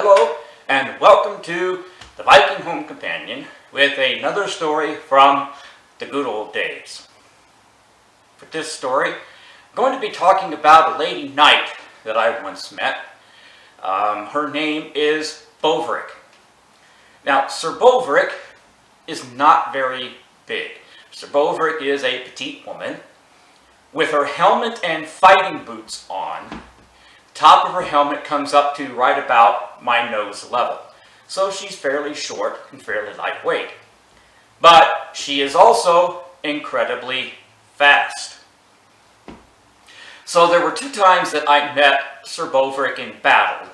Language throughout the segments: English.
Hello and welcome to the Viking Home Companion with another story from the good old days. For this story, I'm going to be talking about a lady knight that I once met. Her name is Bolverk. Now, Sir Bolverk is not very big. Sir Bolverk is a petite woman with her helmet and fighting boots on. Top of her helmet comes up to right about my nose level. So she's fairly short and fairly lightweight. But she is also incredibly fast. So there were two times that I met Sir Bolverk in battle.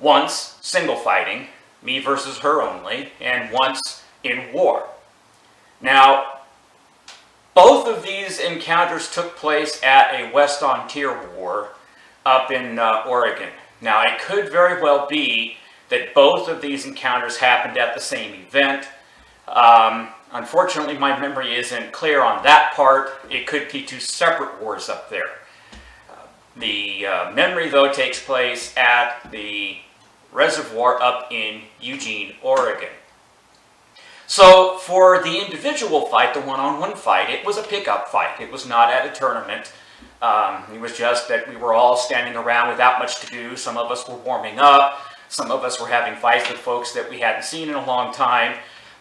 Once single fighting, me versus her only, and once in war. Now, both of these encounters took place at a West-on-Tier war up in Oregon. Now, it could very well be that both of these encounters happened at the same event. Unfortunately, my memory isn't clear on that part. It could be two separate wars up there. The memory, though, takes place at the reservoir up in Eugene, Oregon. So, for the individual fight, the one-on-one fight, it was a pickup fight. It was not at a tournament. It was just that we were all standing around without much to do. Some of us were warming up. Some of us were having fights with folks that we hadn't seen in a long time.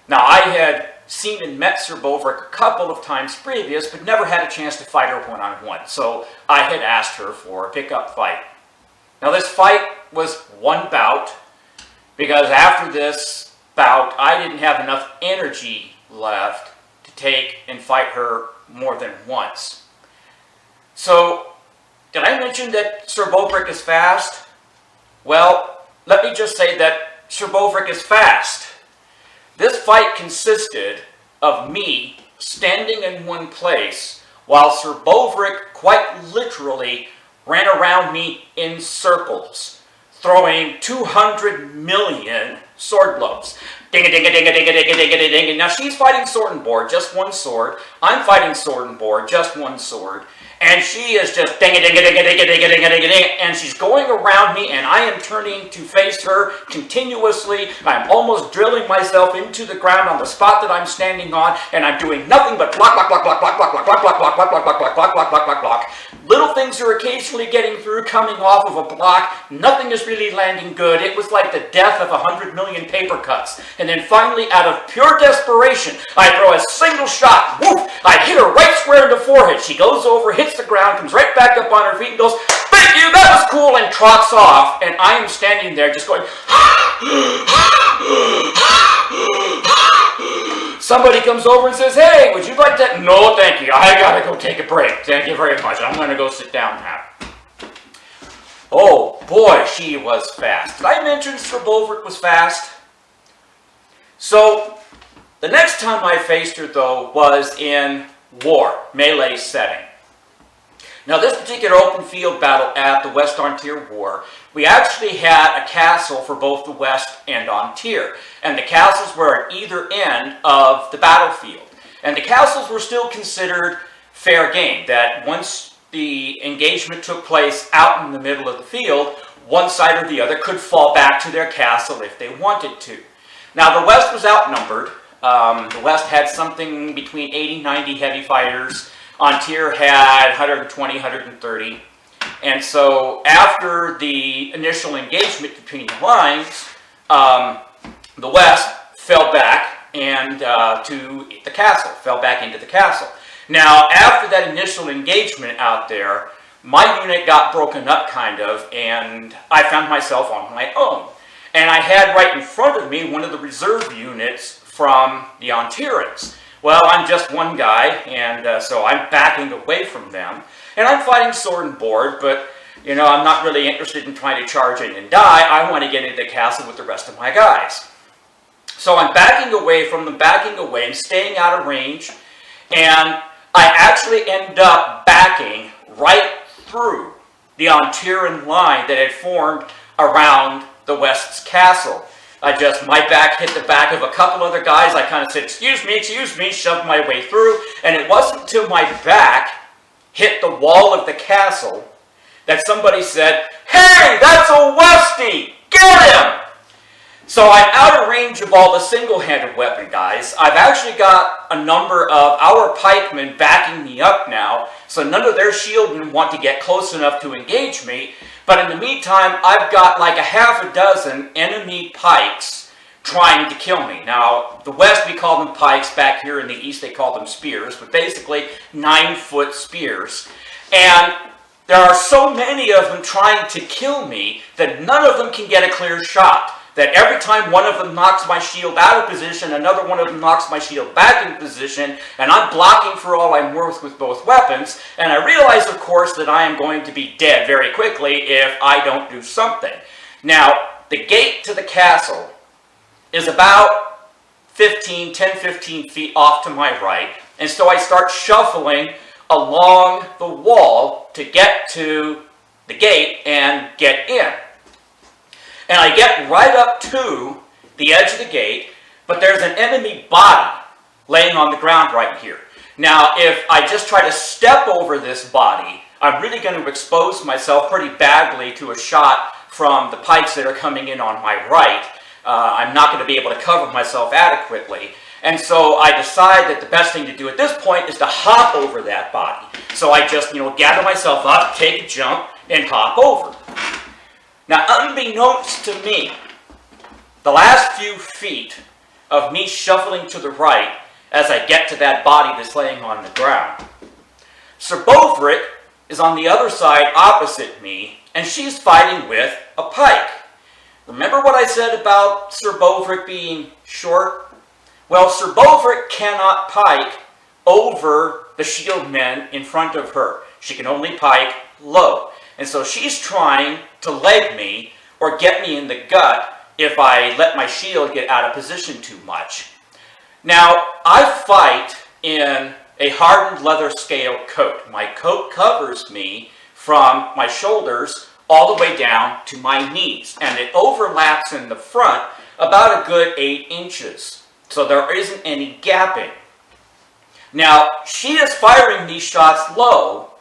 Now, I had seen and met Sir Bolverk a couple of times previous, but never had a chance to fight her one-on-one. So I had asked her for a pickup fight. Now, this fight was one bout, because after this bout, I didn't have enough energy left to take and fight her more than once. So, did I mention that Sir Bolverk is fast? Well, let me just say that Sir Bolverk is fast. This fight consisted of me standing in one place while Sir Bolverk quite literally ran around me in circles, throwing 200 million sword blows. Ding-a-ding-a-ding-a-ding-a-ding-a-ding-a-ding. Now, she's fighting sword and board, just one sword. I'm fighting sword and board, just one sword. And she is just ding-a-ding-a-ding-a-ding-a-ding-a-ding-a-ding, and she's going around me, and I am turning to face her continuously. I'm almost drilling myself into the ground on the spot that I'm standing on, and I'm doing nothing but block, block, block, block, block, block, block, block, block, block, block, block, block, block, block, block, block, block, block. Little things are occasionally getting through, coming off of a block. Nothing is really landing good. It was like the death of 100 million paper cuts. And then finally, out of pure desperation, I throw a single shot. Woof! I hit her right square in the forehead. She goes over, hits the ground, comes right back up on her feet and goes, "Thank you, that was cool," and trots off. And I am standing there just going, Somebody comes over and says, "Hey, would you like that?" "No, thank you. I gotta go take a break. Thank you very much. I'm gonna go sit down now." Oh boy, she was fast. Did I mention Sir Bolverk was fast? So, the next time I faced her, though, was in war, melee setting. Now, this particular open field battle at the West-on-Tier War, we actually had a castle for both the West and on-Tier. And the castles were at either end of the battlefield. And the castles were still considered fair game, that once the engagement took place out in the middle of the field, one side or the other could fall back to their castle if they wanted to. Now, the West was outnumbered. The West had something between 80, 90 heavy fighters. On-Tier had 120, 130. And so after the initial engagement between the lines, the West fell back and to the castle, fell back into the castle. Now, after that initial engagement out there, my unit got broken up kind of, and I found myself on my own. And I had right in front of me one of the reserve units from the On-Tierans. Well, I'm just one guy, and so I'm backing away from them. And I'm fighting sword and board, but, you know, I'm not really interested in trying to charge in and die. I want to get into the castle with the rest of my guys. So I'm backing away from them, backing away, and staying out of range. And I actually end up backing right through the On-Tieran line that had formed around the West's castle. My back hit the back of a couple other guys. I kind of said, excuse me, shoved my way through. And it wasn't until my back hit the wall of the castle that somebody said, "Hey, that's a Westie! Get Shoot him! So I'm out of range of all the single-handed weapon guys. I've actually got a number of our pikemen backing me up now, so none of their shieldmen want to get close enough to engage me. But in the meantime, I've got like a half a dozen enemy pikes trying to kill me. Now, the West we call them pikes, back here in the East they call them spears, but basically 9-foot spears. And there are so many of them trying to kill me that none of them can get a clear shot. That every time one of them knocks my shield out of position, another one of them knocks my shield back in position, and I'm blocking for all I'm worth with both weapons, and I realize, of course, that I am going to be dead very quickly if I don't do something. Now, the gate to the castle is about 10-15 feet off to my right, and so I start shuffling along the wall to get to the gate and get in. And I get right up to the edge of the gate, but there's an enemy body laying on the ground right here. Now, if I just try to step over this body, I'm really going to expose myself pretty badly to a shot from the pikes that are coming in on my right. I'm not going to be able to cover myself adequately. And so I decide that the best thing to do at this point is to hop over that body. So I just, gather myself up, take a jump, and hop over. Now, unbeknownst to me, the last few feet of me shuffling to the right as I get to that body that's laying on the ground, Sir Bolverk is on the other side opposite me, and she's fighting with a pike. Remember what I said about Sir Bolverk being short? Well, Sir Bolverk cannot pike over the shield men in front of her. She can only pike low. And so she's trying to leg me or get me in the gut if I let my shield get out of position too much. Now, I fight in a hardened leather scale coat. My coat covers me from my shoulders all the way down to my knees, and it overlaps in the front about a good 8 inches. So there isn't any gapping. Now, she is firing these shots low,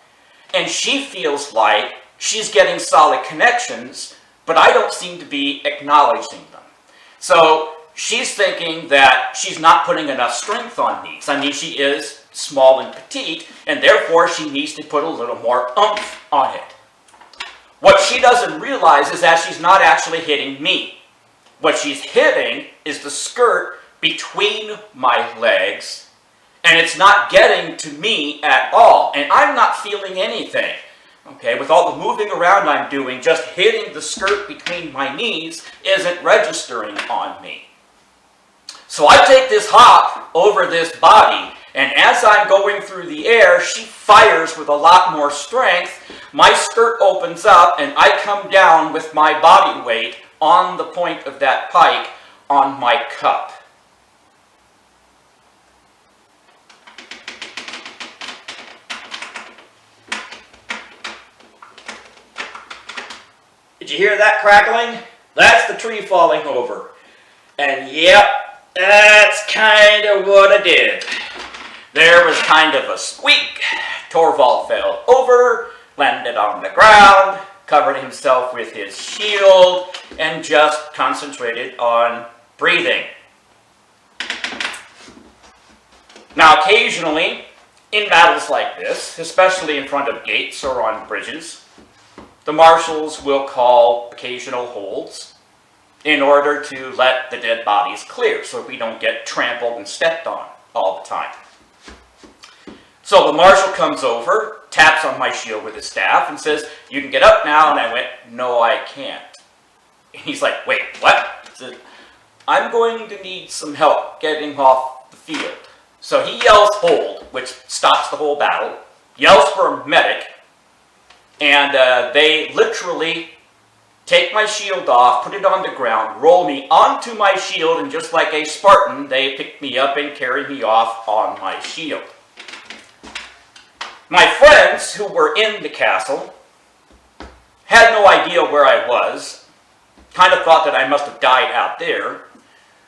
and she feels like she's getting solid connections, but I don't seem to be acknowledging them. So she's thinking that she's not putting enough strength on these. I mean, she is small and petite, and therefore she needs to put a little more oomph on it. What she doesn't realize is that she's not actually hitting me. What she's hitting is the skirt between my legs, and it's not getting to me at all, and I'm not feeling anything. Okay, with all the moving around I'm doing, just hitting the skirt between my knees isn't registering on me. So I take this hop over this body, and as I'm going through the air, she fires with a lot more strength. My skirt opens up, and I come down with my body weight on the point of that pike on my cup. Did you hear that crackling? That's the tree falling over. And yep, that's kind of what I did. There was kind of a squeak. Torvald fell over, landed on the ground, covered himself with his shield, and just concentrated on breathing. Now, occasionally, in battles like this, especially in front of gates or on bridges, the marshals will call occasional holds in order to let the dead bodies clear so we don't get trampled and stepped on all the time. So the marshal comes over, taps on my shield with his staff, and says, "You can get up now." And I went, "No, I can't." And he's like, "Wait, what?" I said, "I'm going to need some help getting off the field." So he yells hold, which stops the whole battle, yells for a medic, and they literally take my shield off, put it on the ground, roll me onto my shield, and just like a Spartan, they pick me up and carry me off on my shield. My friends who were in the castle had no idea where I was, kind of thought that I must have died out there,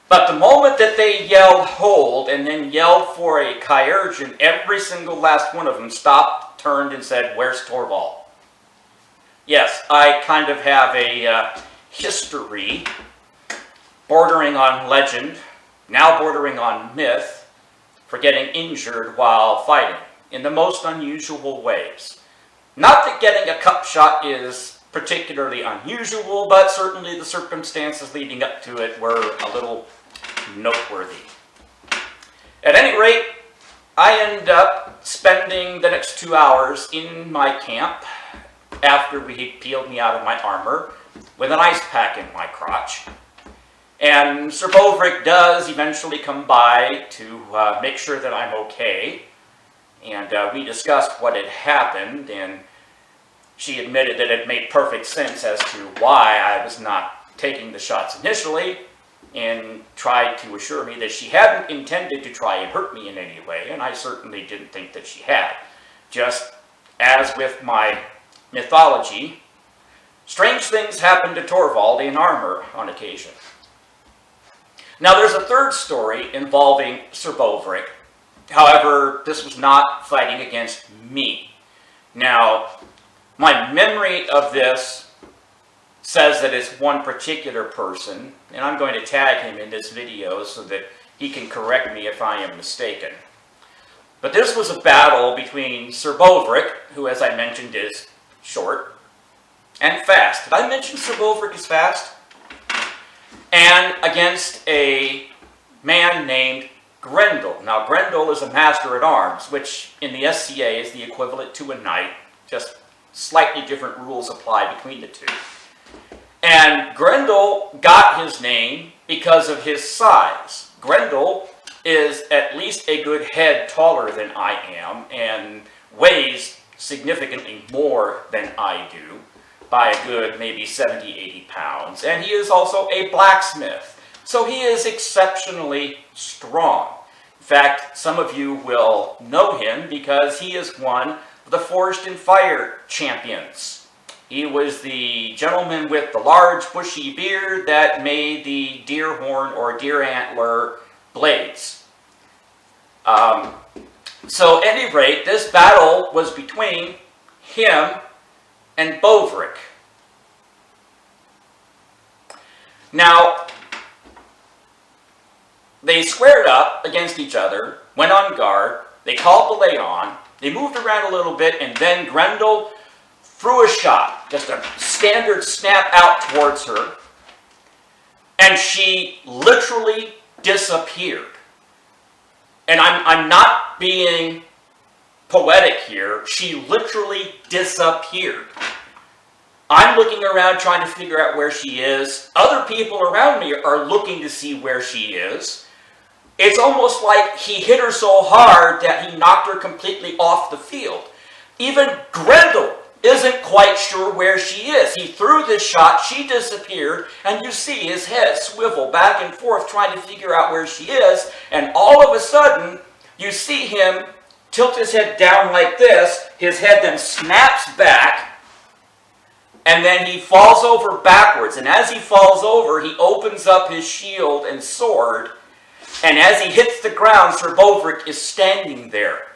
but the moment that they yelled hold and then yelled for a Kyrgian, every single last one of them stopped, turned, and said, "Where's Torvald?" Yes, I kind of have a history, bordering on legend, now bordering on myth, for getting injured while fighting in the most unusual ways. Not that getting a cup shot is particularly unusual, but certainly the circumstances leading up to it were a little noteworthy. At any rate, I end up spending the next 2 hours in my camp after we peeled me out of my armor with an ice pack in my crotch. And Sir Bolverk does eventually come by to make sure that I'm okay. And we discussed what had happened, and she admitted that it made perfect sense as to why I was not taking the shots initially, and tried to assure me that she hadn't intended to try and hurt me in any way, and I certainly didn't think that she had. Just as with my mythology, strange things happen to Torvald in armor on occasion. Now there's a third story involving Sir Bolverk. However, this was not fighting against me. Now, my memory of this says that it's one particular person, and I'm going to tag him in this video so that he can correct me if I am mistaken. But this was a battle between Sir Bolverk, who, as I mentioned, is short and fast. Did I mention Sir Bolverk is fast? And against a man named Grendel. Now, Grendel is a master at arms, which in the SCA is the equivalent to a knight, just slightly different rules apply between the two. And Grendel got his name because of his size. Grendel is at least a good head taller than I am and weighs significantly more than I do by a good maybe 70, 80 pounds. And he is also a blacksmith. So he is exceptionally strong. In fact, some of you will know him because he is one of the Forged in Fire champions. He was the gentleman with the large bushy beard that made the deer horn or deer antler blades. So at any rate, this battle was between him and Bolverk. Now, they squared up against each other, went on guard, they called the lay on, they moved around a little bit, and then Grendel threw a shot, just a standard snap out towards her, and she literally disappeared. And I'm not being poetic here, she literally disappeared. I'm looking around trying to figure out where she is. Other people around me are looking to see where she is. It's almost like he hit her so hard that he knocked her completely off the field. Even Grendel isn't quite sure where she is. He threw this shot, she disappeared, and you see his head swivel back and forth trying to figure out where she is, and all of a sudden, you see him tilt his head down like this, his head then snaps back, and then he falls over backwards, and as he falls over, he opens up his shield and sword, and as he hits the ground, Sir Bolverk is standing there.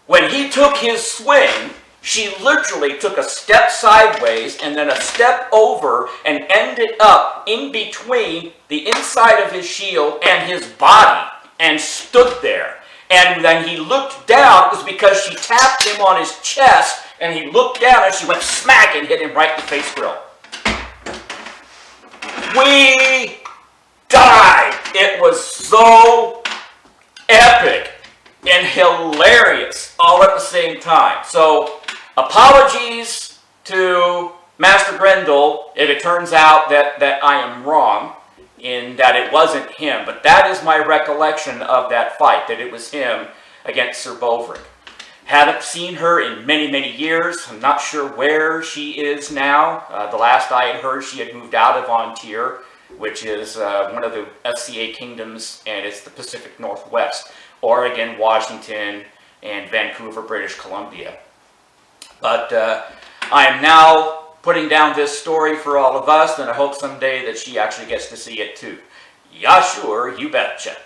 When he took his swing, she literally took a step sideways and then a step over and ended up in between the inside of his shield and his body and stood there. And then he looked down, it was because she tapped him on his chest, and he looked down and she went smack and hit him right in the face grill. We died. It was so epic and hilarious all at the same time. So, apologies to Master Grendel if it turns out that I am wrong in that it wasn't him. But that is my recollection of that fight, that it was him against Sir Bolverk. Haven't seen her in many, many years. I'm not sure where she is now. The last I had heard, she had moved out of Ontier, which is one of the SCA kingdoms, and it's the Pacific Northwest. Oregon, Washington, and Vancouver, British Columbia. But I am now putting down this story for all of us, and I hope someday that she actually gets to see it too. Yeah, sure, you betcha.